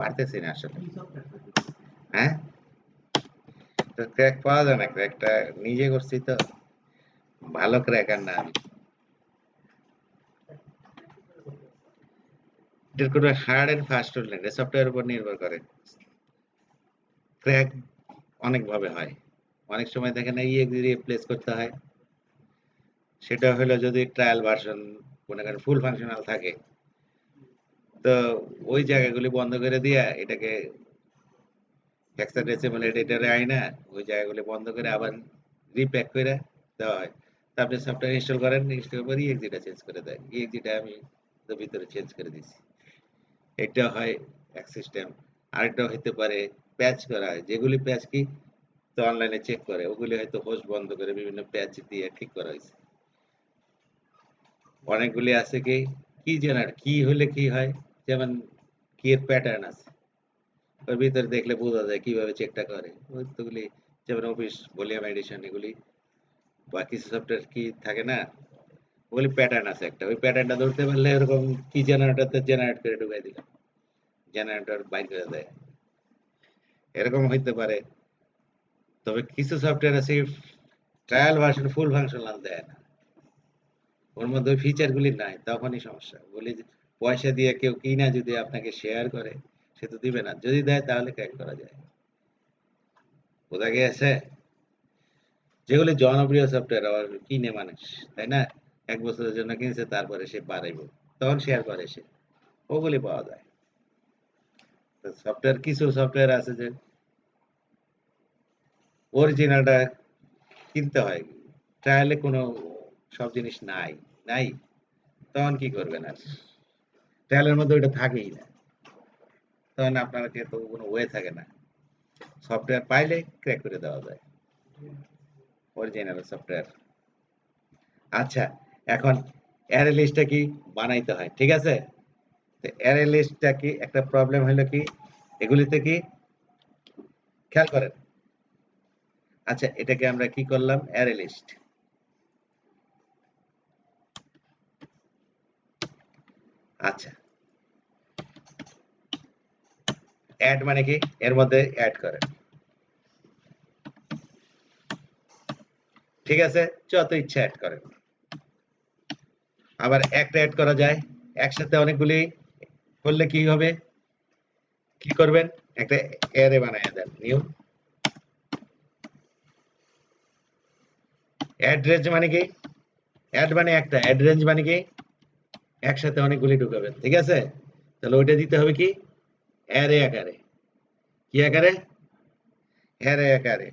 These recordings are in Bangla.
পারতেছি না আসলে। হ্যাঁ, তো ক্র্যাক পাওয়া যায় না, ক্র্যাকটা নিজে করছি তো, ভালো ক্র্যাকার না আমি। এটার কোনো হার্ড এন্ড ফাস্ট রুল নেই, সফটওয়্যার উপর নির্ভর করে। ক্র্যাক অনেক ভাবে হয়। অনেক সময় দেখেন ইএক্সি দিয়ে প্লেস করতে হয়। সেটা হলো যদি ট্রায়াল ভার্সন মনে করেন ফুল ফাংশনাল থাকে, তো ওই জায়গাগুলি বন্ধ করে দিয়া এটাকে হেক্সাডেসিমাল এডিটরে আইনা ওই জায়গাগুলি বন্ধ করে আবার রিপ্যাক করে দেওয়া হয়। তারপরে সফটওয়্যার ইনস্টল করেন, ইনস্টল করে ইএক্সিটা চেঞ্জ করে দেয়। ইএক্সিটা আমি তো ভিতরে চেঞ্জ করে দিছি। এটা হয় এক সিস্টেম। আরেকটা হইতে পারে প্যাচ করা হয়, যেগুলি প্যাচ কি তো অনলাইনে চেক করে, ওগুলি হয়তো হোস্ট বন্ধ করে বিভিন্ন প্যাচ দিয়ে ঠিক করা হয়েছে। অনেকগুলি আছে কি কি জেনারেট কি হলে কি হয়, যেমন কি এর প্যাটার্ন আছে, ওর ভিতরে দেখলে বোঝা যায় কিভাবে চেকটা করে। ওই তোগুলি যেমন অফিস ভলিউম এডিশন এগুলি বা কিছু সফটওয়্যার কি থাকে না, ওগুলি প্যাটার্ন আছে একটা, ওই প্যাটার্নটা ধরতে পারলে এরকম কি জেনারেটরতে জেনারেট করে ঢুকাই দিলাম, জেনারেটর বাইর করে দেয়। এরকম হইতে পারে। তবে কিছু সফটওয়্যার আছে ট্রায়াল ভার্সন ফুল ফাংশনাল দেয় না, ওর মধ্যে ওই ফিচার গুলি নাই, তখনই সমস্যা। বলি যে পয়সা দিয়ে কেউ কিনা যদি আপনাকে শেয়ার করে, সে তো দিবে না, যদি দেয় তাহলে ক্র্যাক করা যায়। বোঝা গিয়েছে? যেগুলি জনপ্রিয় সফটওয়্যার আবার কিনে মানুষ, তাই না? এক বছরের জন্য কিনছে, তারপরে সে বাড়াইব, তখন শেয়ার করে সে, ওগুলি পাওয়া যায়। তো সফটওয়্যার কিছু সফটওয়্যার আছে যে অরিজিনালটা কিনতে হয়, ট্রায়ালে কোনো সব জিনিস নাই, নাই, তখন কি করবেন আর, ট্রায়ালের মধ্যে ওইটা থাকেই না, তখন আপনাকে তো কোনো ওয়ে থাকে না, সফটওয়্যার পাইলে ক্র্যাক করে দেওয়া যায়, অরিজিনাল সফটওয়্যার। আচ্ছা, এখন অ্যারে লিস্টটা কি বানাইতে হয়, ঠিক আছে? তো অ্যারে লিস্টটা কি একটা প্রবলেম হলো কি, এগুলিতে কি খেয়াল করেন। আচ্ছা, এটাকে আমরা কি করলাম, অ্যারে লিস্ট। আচ্ছা, অ্যাড মানে কি, এর মধ্যে অ্যাড করেন, ঠিক আছে? যত ইচ্ছা অ্যাড করেন। আবার একটা অ্যাড করা যায়, একসাথে অনেকগুলি করলে কি হবে, কি করবেন, একটা অ্যারে বানায় দেন, নিউ অ্যাড রেঞ্জ মানে কি, অ্যাড মানে একটা, অ্যাড রেঞ্জ মানে কি একসাথে অনেকগুলি ঢুকাবেন, ঠিক আছে? তাহলে ওইটা দিতে হবে কি অ্যারে আকারে, কি আকারে, অ্যারে আকারে।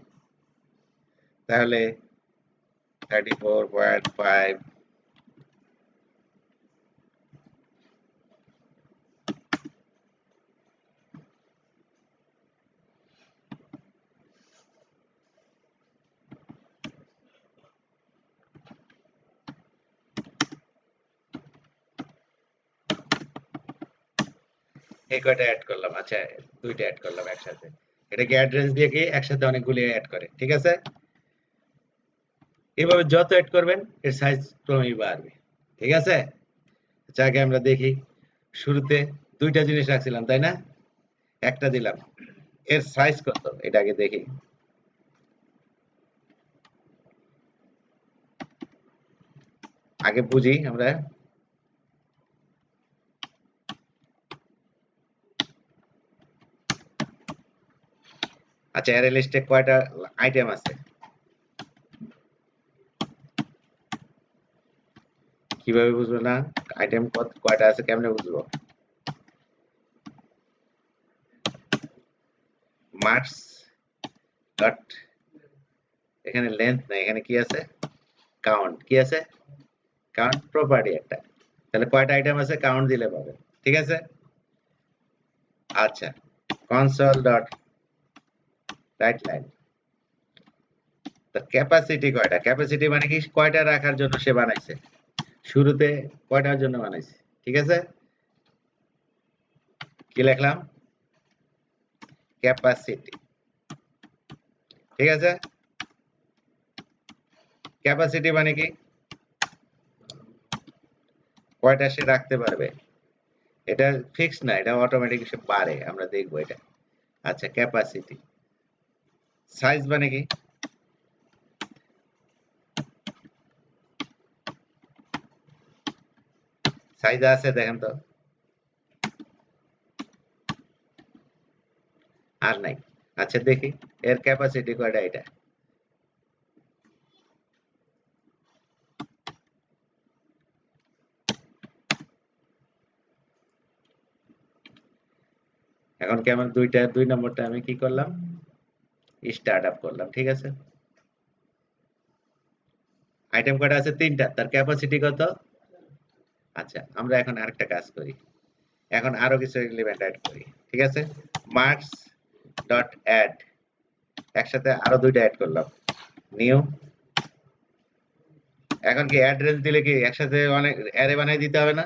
তাহলে 34.5, এই কয়টা অ্যাড করলাম। আচ্ছা, দুইটা অ্যাড করলাম একসাথে, এটাকে অ্যাড রেঞ্জ দিয়ে কি একসাথে অনেকগুলি অ্যাড করে, ঠিক আছে? এভাবে যত অ্যাড করবেন এর সাইজ ক্রমেই বাড়বে, ঠিক আছে? আচ্ছা, আগে আমরা দেখি, শুরুতে দুইটা জিনিস রাখছিলাম তাই না, একটা দিলাম, এর সাইজ কত এটা আগে দেখি। আগে বুঝি আমরা। আচ্ছা, অ্যারে লিস্টে কয়টা আইটেম আছে, কিভাবে বুঝবো না, আইটেম কয়টা আছে কেমনে বুঝবো, মার্কস ডট, এখানে লেন্থ নাই, এখানে কি আছে, কাউন্ট, কি আছে, কাউন্ট প্রপার্টি একটা, তাহলে কয়টা আইটেম আছে কাউন্ট দিলে পাবে, ঠিক আছে? আচ্ছা, কনসোল ডট রাইট লাইন, তো ক্যাপাসিটি কয়টা, ক্যাপাসিটি মানে কি কয়টা রাখার জন্য সে বানাইছে, শুরুতে কয়টার জন্য বানাইছে, ঠিক আছে? কি লিখলাম, ক্যাপাসিটি, ঠিক আছে? ক্যাপাসিটি মানে কি কয়টা সে রাখতে পারবে, এটা ফিক্সড না, এটা অটোমেটিক সে বাড়ে, আমরা দেখবো এটা। আচ্ছা, ক্যাপাসিটি সাইজ মানে কি? সাইজ আছে দেখেন তো, আর নাই। আচ্ছা দেখি এর ক্যাপাসিটি কয়টা এটা। এখন কেমন দুইটা, 2 নম্বরটা আমি কি করলাম, স্টার্ট আপ করলাম, ঠিক আছে। আইটেম কয়টা আছে? 3টা, তার ক্যাপাসিটি কত? আচ্ছা আমরা এখন আরেকটা কাজ করি, এখন আরো কিছু এলিমেন্ট অ্যাড করি, ঠিক আছে। মার্কস ডট অ্যাড, একসাথে আরো দুইটা অ্যাড করলাম, নিউ। এখন কি অ্যাড্রেস দিলে কি একসাথে অনেক অ্যারে বানাই দিতে হবে না?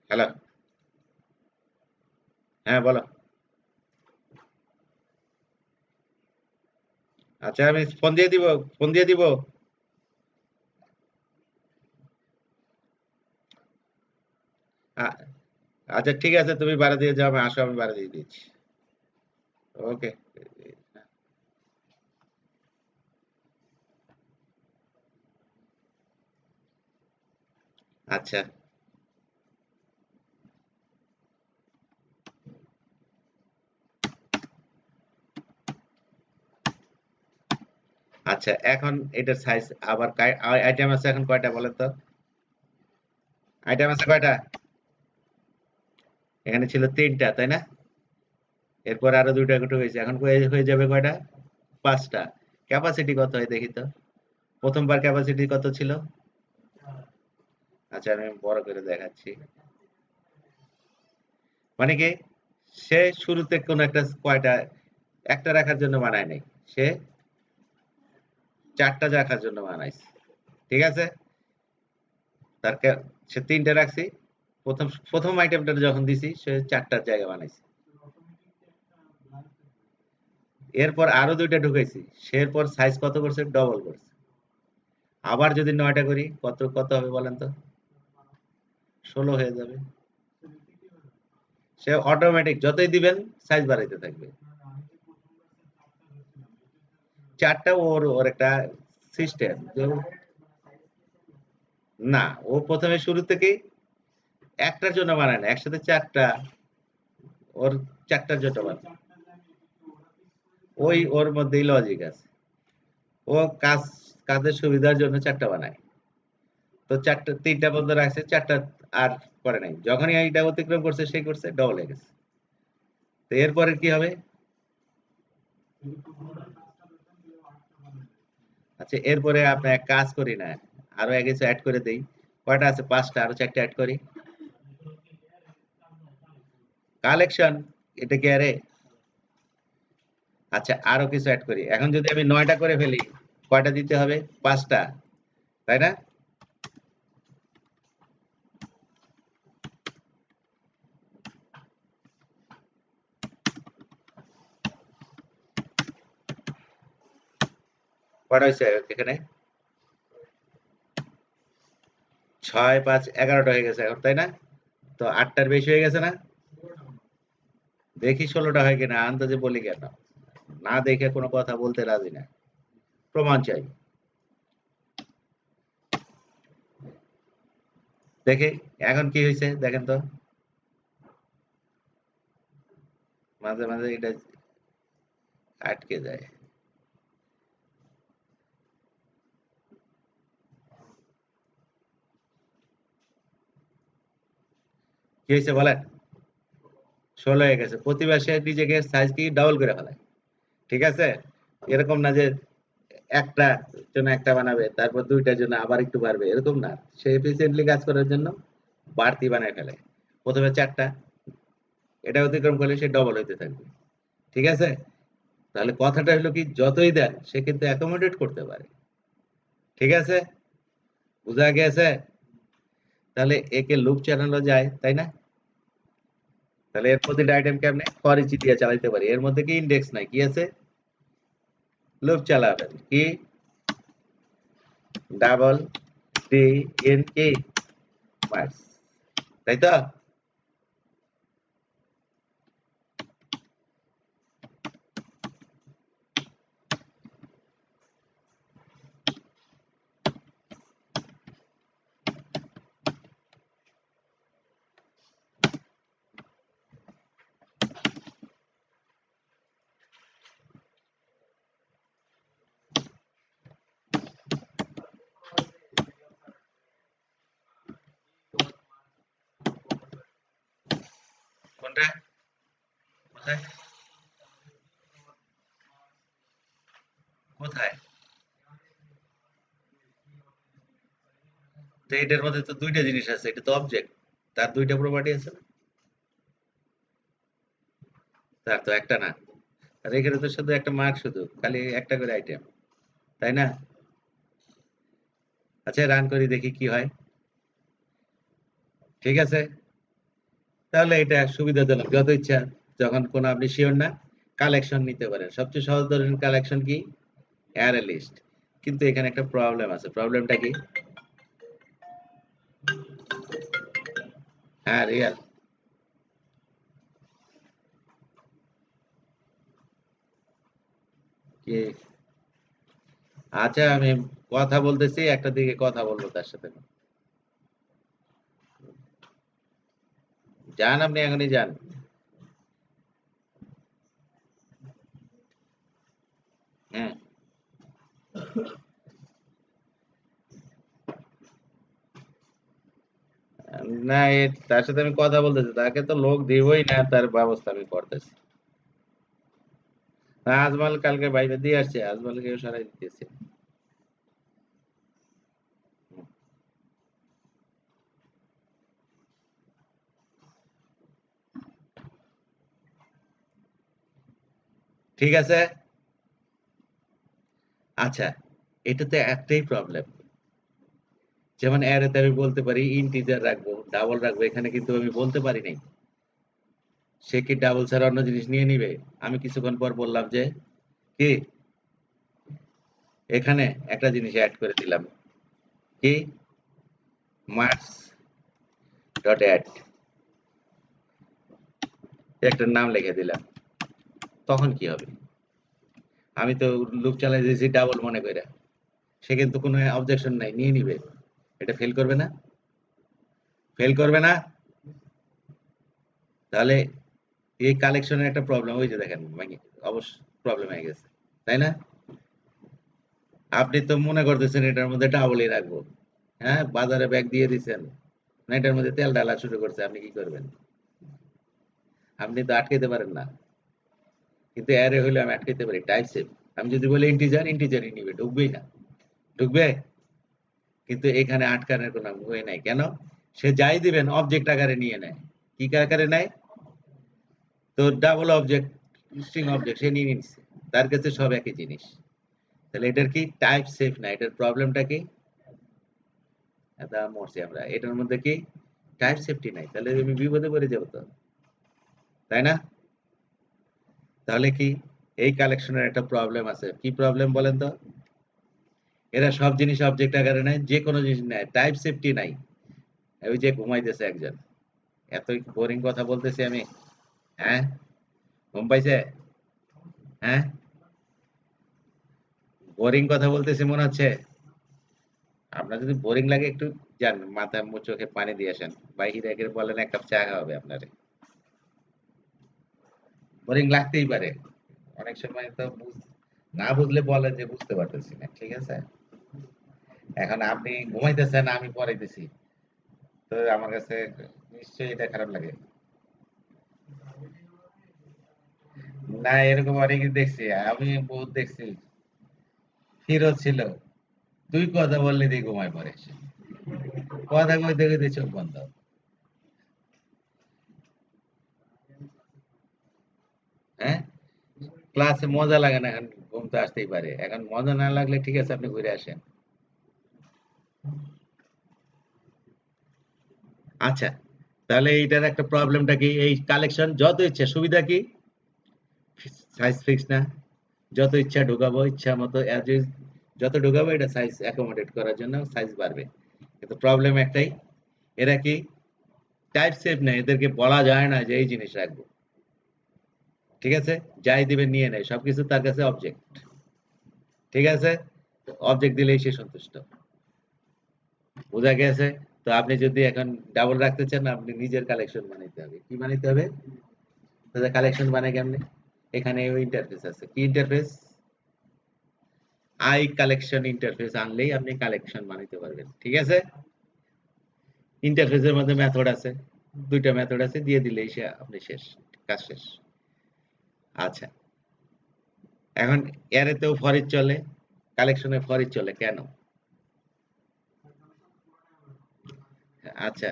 হ্যালো, হ্যাঁ বলো। আচ্ছা আমি ফোন দিয়ে দিব, ফোন দিয়ে দিব। আ- আচ্ছা ঠিক আছে, তুমি বাড়া দিয়ে যাও, আমি আসো, আমি বাড়া দিয়ে দিচ্ছি। ওকে। আচ্ছা আচ্ছা, এখন এটার সাইজ আবার আইটেম আছে এখন কয়টা বলেন তো? আইটেম আছে কয়টা? এখানে ছিল 3টা, তাই না? এরপর আরো 2টা গুটো হয়েছে, এখন হয়ে যাবে কয়টা? 5টা। ক্যাপাসিটি কত হয় দেখি তো, প্রথমবার ক্যাপাসিটি কত ছিল? আচ্ছা আমি বড় করে দেখাচ্ছি। মানে কি, সে শুরুতে কোন একটা কয়টা, একটা রাখার জন্য বানায় নাই, সে 4টা রাখার জন্য বানাইছে, ঠিক আছে। তার সে 3টা রাখছি, প্রথম প্রথম আইটেমটা যখন দিছি সে 4টার জায়গা বানাইছে। এরপর আরো 2টা ঢুকাইছি, সে এরপর সাইজ কত করছে? ডবল করছে। আবার যদি 9টা করি, কত কত হবে বলেন তো? 16 হয়ে যাবে। সে অটোমেটিক যতই দিবেন সাইজ বাড়াইতে থাকবে। 4টা ওর ওর একটা সিস্টেম। না, ও প্রথমে শুরু থেকেই একটার জন্য বানায় না, একসাথে 4টা, ওর 4টার জন্য বানায়। ওই ওর মধ্যেই লজিক আছে। ও কাজ, কাজের সুবিধার জন্য 4টা বানায়। তো 4টা, 3টা বন্ধ রাখছে, 4টা আর করে নাই। যখনই এইটা অতিক্রম করছে, সে করছে ডবল হয়ে গেছে। তো এরপরে কি হবে? আচ্ছা এরপরে আমরা এক কাজ করি না, আরো এক কিছু অ্যাড করে দেই। কয়টা আছে? 5টা, আরো 4টা অ্যাড করি। কালেকশন, এটা কি আরে? আচ্ছা আরো কিছু অ্যাড করি, এখন যদি আমি 9টা করে ফেলি, কয়টা দিতে হবে? 5টা, তাই না? কয়টা হয়েছে এখানে? 6 5 11টা হয়ে গেছে এখন, তাই না? তো 8টার বেশি হয়ে গেছে না? দেখি 16টা হয় কিনা, আন্দাজে বলি কেন, না দেখে কোনো কথা বলতে রাজি না, প্রমাণ চাই। দেখি এখন কি হয়েছে দেখেন তো। মাঝে মাঝে এটা আটকে যায়। কি হয়েছে বলেন? 16 হয়ে গেছে। প্রতিবার সে নিজেকে সাইজ কি ডাবল করে ফেলায়, ঠিক আছে। এরকম না যে একটা জন্য একটা বানাবে, তারপর 2টার জন্য আবার একটু বাড়বে, এরকম না। সে এফিসিয়েন্টলি কাজ করার জন্য বাড়তি বানায় ফেলে। প্রথমে 4টা, এটা অতিক্রম করলে সে ডবল হইতে থাকবে, ঠিক আছে। তাহলে কথাটা হলো কি, যতই দেন সে কিন্তু অ্যাকোমোডেট করতে পারে, ঠিক আছে। বুঝা গেছে? তাহলে একে লুপ চালানো যায়, তাই না? তাহলে এর প্রতিটা আইটেম কেমনে ফর ইচ দিয়ে চালাইতে পারি। এর মধ্যে কি ইন্ডেক্স নাই, কি আছে? লুপ চালাবেন কি ডাবল ডি এন কি মার্কস, তাই তো? কোনটা কোথায় কোথায়? তো এটার মধ্যে তো দুইটা জিনিস আছে, এটা তো অবজেক্ট, তার দুইটা প্রপার্টি আছে না? তার তো একটা না। আর এখানে তো শুধু একটা মার্ক, শুধু খালি একটা করে আইটেম, তাই না? আচ্ছা রান করি দেখি কি হয়। ঠিক আছে, তাহলে এটা সুবিধাজনক, যত ইচ্ছা যখন কোনো আপনি শিওর না কালেকশন নিতে পারেন। সবচেয়ে সহজ ধরনের কালেকশন কি? Array list. কিন্তু এখানে একটা প্রবলেম আছে, প্রবলেমটা কি? হ্যাঁ রিয়াল। কি? আচ্ছা আমি কথা বলতেছি, একটা দিকে কথা বলবো তার সাথে। যান আপনি এখনই যান। হ্যাঁ, না তার সাথে আমি কথা বলতেছি, তাকে তো লোক দিবই না, তার ব্যবস্থা আমি করতেছি। না, আজমাল কালকে বাইরে দিয়ে আসছে, আজমালকে সরাই দিতেছে। ঠিক আছে। আচ্ছা, এটাতে একটাই প্রবলেম, যেমন অ্যারেতে আমি বলতে পারি ইন্টিজার রাখবো, ডাবল রাখবো, এখানে কিন্তু আমি বলতে পারি নাই। সে কি ডাবল ছাড়া অন্য জিনিস নিয়ে নিবে? আমি কিছুক্ষণ পর বললাম যে কি এখানে একটা জিনিস অ্যাড করে দিলাম, কি মার্কস ডট অ্যাড, একটা নাম লিখে দিলাম। তখন কি হবে? আমি তো লুপ চালাই দিয়েছি ডাবল মনে করে, সে কিন্তু কোনো অবজেকশন নাই, নিয়ে নিবে। এটা ফেল করবে না? ফেল করবে না? তাহলে এই কালেকশনের একটা প্রবলেম, ওই যে দেখেন অবশ্য প্রবলেম হয়ে গেছে, তাই না? আপনি তো মনে করতেছেন এটার মধ্যে ডাবলই রাখবো, হ্যাঁ বাজারে ব্যাগ দিয়ে দিচ্ছেন, না এটার মধ্যে তেল ডালা শুরু করছে, আপনি কি করবেন? আপনি তো আটকাইতে পারেন না। কিন্তু অ্যারে হইলে আমি আটকাইতে পারি, টাইপ সেভ। আমি যদি বলি ইন্টিজার, ইন্টিজারই নিবে, ঢুকবেই না। ঢুকবে? কিন্তু এখানে আটকানোর কোনো ওয়ে নাই, কেন? সে যাই দিবেন অবজেক্ট আকারে নিয়ে নেয়। কি আকারে নেয়? তো ডাবল অবজেক্ট, স্ট্রিং অবজেক্ট সে নিয়ে নিচ্ছে, তার কাছে সব একই জিনিস। তাহলে এটার কি টাইপ সেফ না, এটার প্রবলেমটা কি? এটা মরছি আমরা, এটার মধ্যে কি টাইপ সেফটি নাই, তাহলে আমি বিপদে পড়ে যাবো তো, তাই না? তাহলে কি এই কালেকশনের একটা প্রবলেম আছে, কি প্রবলেম বলেন তো? এরা সব জিনিস অবজেক্ট আকারে নেয়, যে কোনো জিনিস নেয়, টাইপ সেফটি নাই। ওই যে ঘুমাইতেছে একজন, এত বোরিং কথা বলতেছি আমি, হ্যাঁ ঘুম পাইছে? হ্যাঁ বোরিং কথা বলতেছি মনে হচ্ছে? আপনার যদি বোরিং লাগে একটু যান মাথায় চোখে পানি দিয়ে আসেন, বাইরে একে বলেন এক কাপ চা খাওয়াবে আপনারে। বোরিং লাগতেই পারে, অনেক সময় তো না বুঝলে বলেন যে বুঝতে পারতেছি না, ঠিক আছে? এখন আপনি ঘুমাইতেছেন, আমি পড়াইতেছি, তো আমার কাছে নিশ্চয়ই এটা খারাপ লাগে। না এরকম অনেকে দেখছি, আমি বহুত দেখছি। ফিরোজ ছিল, তুই কথা বললে দিয়ে ঘুমায় পড়ে সে। কথা কইতে কইতে চোখ বন্ধ। হ্যাঁ, ক্লাসে মজা লাগে না, এখন ঘুম তো আসতেই পারে, এখন মজা না লাগলে ঠিক আছে আপনি ঘুরে আসেন। আচ্ছা, তাহলে এইটার একটা প্রবলেমটা কি, এই কালেকশন যত ইচ্ছা, সুবিধা কি সাইজ ফিক্স না, যত ইচ্ছা ঢোকাবো, ইচ্ছা মতো অ্যাজ ইজ যত ঢোকাবো এটা সাইজ অ্যাকোমোডেট করার জন্য সাইজ বাড়বে। কিন্তু প্রবলেম একটাই, এরা কি টাইপ সেভ নেই, এদেরকে বলা যায় না যে এই জিনিস রাখবো। ঠিক আছে, যাই দিবে নিয়ে নেয়, সবকিছু তার কাছে অবজেক্ট। ঠিক আছে, অবজেক্ট দিলেই সে সন্তুষ্ট। বোঝা গেছে? তো আপনি যদি এখন ডাবল রাখতে চান, আপনি নিজের কালেকশন বানাইতে হবে। কি বানাইতে হবে? তাহলে কালেকশন বানায় কেমনে? এখানে ইন্টারফেস আছে। কি ইন্টারফেস? আই কালেকশন ইন্টারফেস আনলেই আপনি কালেকশন বানাইতে পারবেন। ঠিক আছে, ইন্টারফেসের মধ্যে মেথড আছে, দুইটা মেথড আছে, দিয়ে দিলেই সে আপনি শেষ, কাজ শেষ। আচ্ছা, এখন অ্যারেতেও ফর ইচ চলে, কালেকশনে ফর ইচ চলে কেন? আচ্ছা,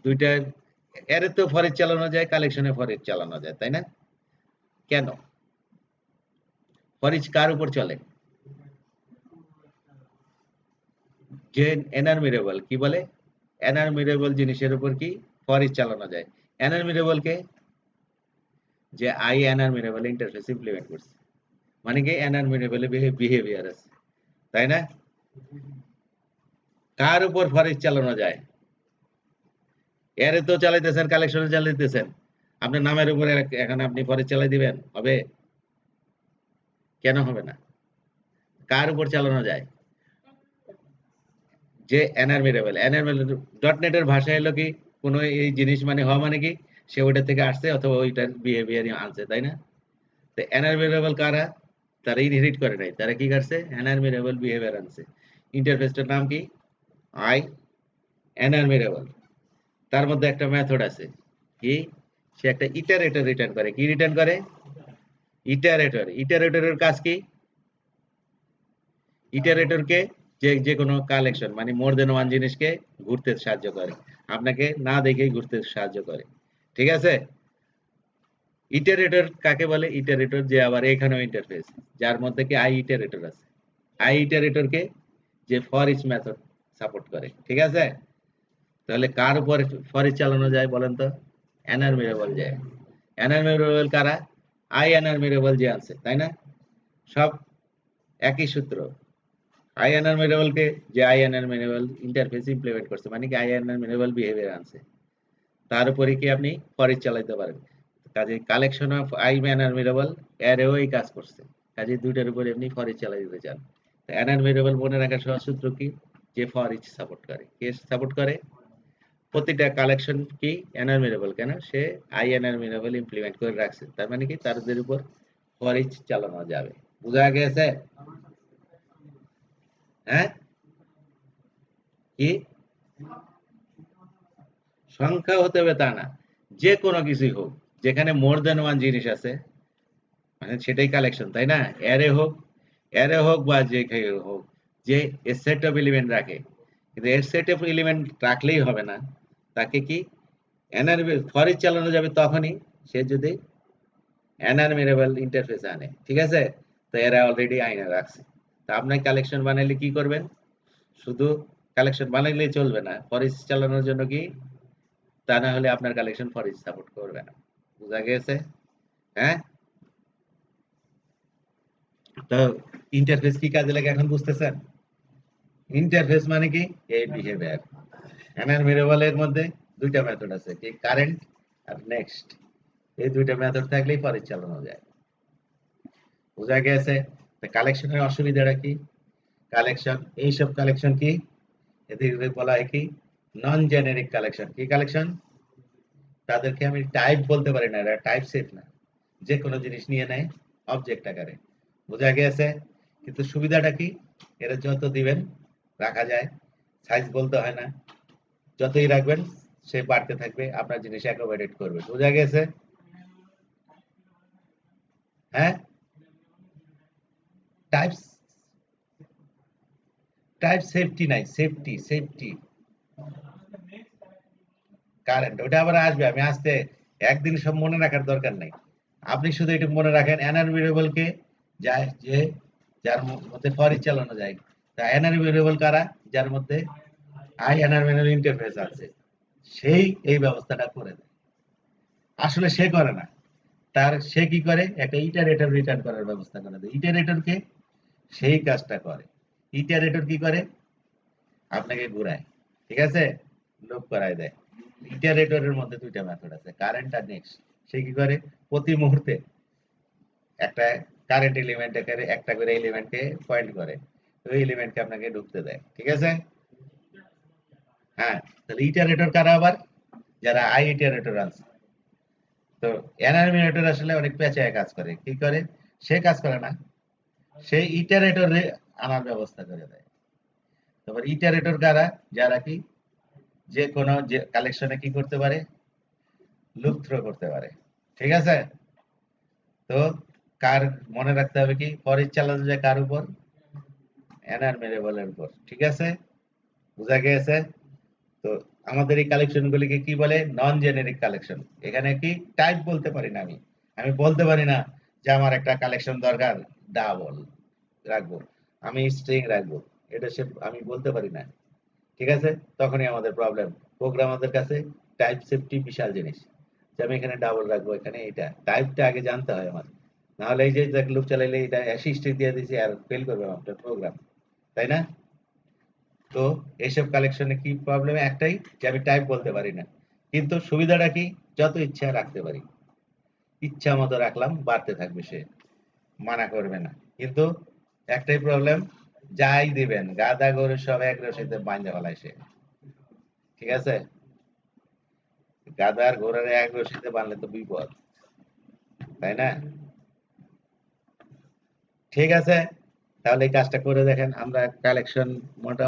দুইটা অ্যারেতেও ফর ইচ চালানো যায়, কালেকশনে ফর ইচ চালানো যায়, তাই না? কেন? ফর ইচ কার উপর চলে? যে এনারমিরেবল, কি বলে? এনারমিরেবল জিনিসের উপর কি ফর ইচ চালানো যায়? এনারমিরেবল কে? যে আই এনারমিরেবল ইন্টারফেস ইমপ্লিমেন্ট করছে, মানে কি এনারমিরেবল বিহেভিয়ার আছে, তাই না? কার উপর ফর ইচ চালানো যায়? এরে তো চালাইতেছেন, কালেকশনে চালাইতেছেন, আপনার নামের উপরে এখন আপনি ফর ইচ চালাই দিবেন, হবে? কেন হবে না? কার উপর চালানো যায়? যে এনারমিরেবল, এনারমিরেবল ডট নেটের ভাষা হলো কি, কোন এই জিনিস মানে হওয়া মানে কি সে ওইটা থেকে আসছে অথবা ওইটার বিহেভিয়ারই আনছে, তাই না? তো এনারমিরেবল কারা? তারা ইনহেরিট করে নাই, তারা কি করছে? এনারমিরেবল বিহেভিয়ার আনছে। ইন্টারফেসটার নাম কি? আই এনারমিরেবল। তার মধ্যে একটা মেথড আছে কি, সে একটা ইটারেটর রিটার্ন করে। কি রিটার্ন করে? ইটারেটর। ইটারেটরের কাজ কি? ইটারেটরকে যে যে কোনো কালেকশন মানে মোর দেন ওয়ান জিনিসকে ঘুরতে সাহায্য করে, আপনাকে না দেখেই ঘুরতে সাহায্য করে। ঠিক আছে, ইটারেটর কাকে বলে? ইটারেটর যে আবার এখানেও ইন্টারফেস, যার মধ্যে কি আই ইটারেটর আছে। আই ইটারেটরকে যে ফর ইচ মেথড সাপোর্ট করে। ঠিক আছে, তাহলে কার উপর ফর ইচ চালানো যায় বলেন তো? এনারমিরেবল যায়। এনারমিরেবল কারা? আই এনারমিরেবল যে আছে, তাই না? সব একই সূত্র। আই এনারমিরেবল কে, যে আই এনারমিরেবল ইন্টারফেস ইমপ্লিমেন্ট করছে, মানে কি আই এনারমিরেবল বিহেভিয়ার আনছে, তার উপরে কি আপনি ফর ইচ চালাইতে পারেন। কাজে কালেকশন অফ আই এনারমিরেবল অ্যারেও এই কাজ করছে, কাজে দুইটার উপরে আপনি ফর ইচ চালাই দিতে চান। এনারমিরেবল মনে রাখার সহজ সূত্র কি, যে ফর ইচ সাপোর্ট করে। কে সাপোর্ট করে? প্রতিটা কালেকশন কি এনারমিরেবল, কেন? সে আই এনারমিরেবল ইমপ্লিমেন্ট করে রাখছে, তার মানে কি তাদের উপর ফর ইচ চালানো যাবে। বুঝা গেছে? হ্যাঁ, কি সংখ্যা হতে হবে তা না, যে কোনো কিছুই হোক, যেখানে মোর দেন ওয়ান জিনিস আছে মানে সেটাই কালেকশন, তাই না? অ্যারে হোক বা যে কেউ হোক, যে এ সেট অফ এলিমেন্ট রাখে, কিন্তু এর সেট অফ এলিমেন্ট রাখলেই হবে না, তাকে কি ফর ইচ চালানো যাবে তখনই সে যদি এনারমিরেবল ইন্টারফেস আনে। ঠিক আছে, তো এরা অলরেডি আইনে রাখছে। তা আপনার কালেকশন বানাইলে কি করবেন? শুধু কালেকশন বানাইলেই চলবে না, ফর ইচ চালানোর জন্য কি, তা না হলে আপনার কালেকশন ফর ইচ সাপোর্ট করবে না। বুঝা গেছে? হ্যাঁ, তো ইন্টারফেস কি কাজে লাগে এখন বুঝতেছেন? ইন্টারফেস মানে কি, এই বিহেভিয়ার। এনারমিরেবল এর মধ্যে দুইটা মেথড আছে, কি কারেন্ট আর নেক্সট, এই দুইটা মেথড থাকলেই ফর ইচ চালানো যায়। বুঝা গেছে? কালেকশনের অসুবিধাটা কি? কালেকশন, এইসব কালেকশন কি, এদের বলা হয় কি নন জেনেরিক কালেকশন। কি কালেকশন? তাদেরকে আমি টাইপ বলতে পারি না, এরা টাইপ সেট না, যে কোনো জিনিস নিয়ে নেয় অবজেক্ট আকারে। বোঝা গেছে? কিন্তু সুবিধাটা কি, এরা যত দিবেন রাখা যায়, সাইজ বলতে হয় না, যতই রাখবেন সে বাড়তে থাকবে, আপনার জিনিস অ্যাকোমোডেট করবে। বোঝা গেছে? হ্যাঁ, টাইপ, টাইপ সেফটি নাই, সেফটি সেফটি কারেন্ট, ওটা আবার আসবে, আমি আসতে একদিন সব মনে রাখার দরকার নাই। আপনি শুধু একটু মনে রাখেন এনারমিরেবল কে, যায় যে যার মধ্যে ফর ইচ চালানো যায়। তা এনারমিরেবল কারা? যার মধ্যে আই এনারমিরেবল ইন্টারফেস আছে, সেই এই ব্যবস্থাটা করে দেয়। আসলে সে করে না, সে কি করে, একটা ইটারেটর রিটার্ন করার ব্যবস্থা করে দেয়। ইটারেটরকে সেই কাজটা করে। ইটারেটর কি করে, আপনাকে ঘুরায়, ঠিক আছে, লুপ করায় দেয়। ইটারেটরের মধ্যে দুইটা মেথড আছে, কারেন্ট আর নেক্সট। সে কি করে, প্রতি মুহূর্তে একটা কারেন্ট এলিমেন্টে করে একটা করে এলিমেন্টকে পয়েন্ট করে, ওই এলিমেন্টকে আপনাকে ঢুকতে দেয়, ঠিক আছে। হ্যাঁ, তাহলে ইটারেটর কারা আবার, যারা আই ইটারেটর আছে। তো এনার্মিনেটর আসলে অনেক পেঁচায় কাজ করে, কি করে, সে কাজ করে না, সে ইটারেটরে আনার ব্যবস্থা করে দেয়। তারপর ইটারেটর কারা, যারা কি যে কোনো যে কালেকশনে কি করতে পারে, লুপ থ্রো করতে পারে, ঠিক আছে। তো কার, মনে রাখতে হবে কি, ফর ইচ চালানো যায় কার উপর, এনার্মেরেবলের উপর, ঠিক আছে, বোঝা গিয়েছে। তো আমাদের এই কালেকশন গুলিকে কি বলে, নন জেনেরিক কালেকশন। এখানে কি টাইপ বলতে পারি না, আমি আমি বলতে পারি না যে আমার একটা কালেকশন দরকার ডাবল রাখবো, আমি স্ট্রিং রাখবো, এটা সে আমি বলতে পারি না, ঠিক আছে। তখনই আমাদের প্রবলেম। প্রোগ্রামারদের কাছে টাইপ সেফটি বিশাল জিনিস, যে আমি এখানে ডাবল রাখবো, এখানে এটা টাইপটা আগে জানতে হয় আমার, না হলে এই যে লুপ চালাইলে এটা অ্যাসিস্ট দিয়ে দিয়েছি আর ফেল করবে আপনার প্রোগ্রাম, তাই না। তো এইসব কালেকশনে কি প্রবলেম, একটাই, যে আমি টাইপ বলতে পারি না। কিন্তু সুবিধাটা কি, যত ইচ্ছা রাখতে পারি, ইচ্ছা মতো রাখলাম, বাড়তে থাকবে সে, মানা করবে না। কিন্তু একটাই প্রবলেম, যাই দিবেন গাদা গরু সব এক রশিতে বাইন্ধা ফেলায় সে, ঠিক আছে। গাদার ঘোড়ার এক রশিতে বাঁধলে তো বিপদ, তাই না। ঠিক আছে, তাহলে এই কাজটা করে দেখেন, আমরা কালেকশন মোটা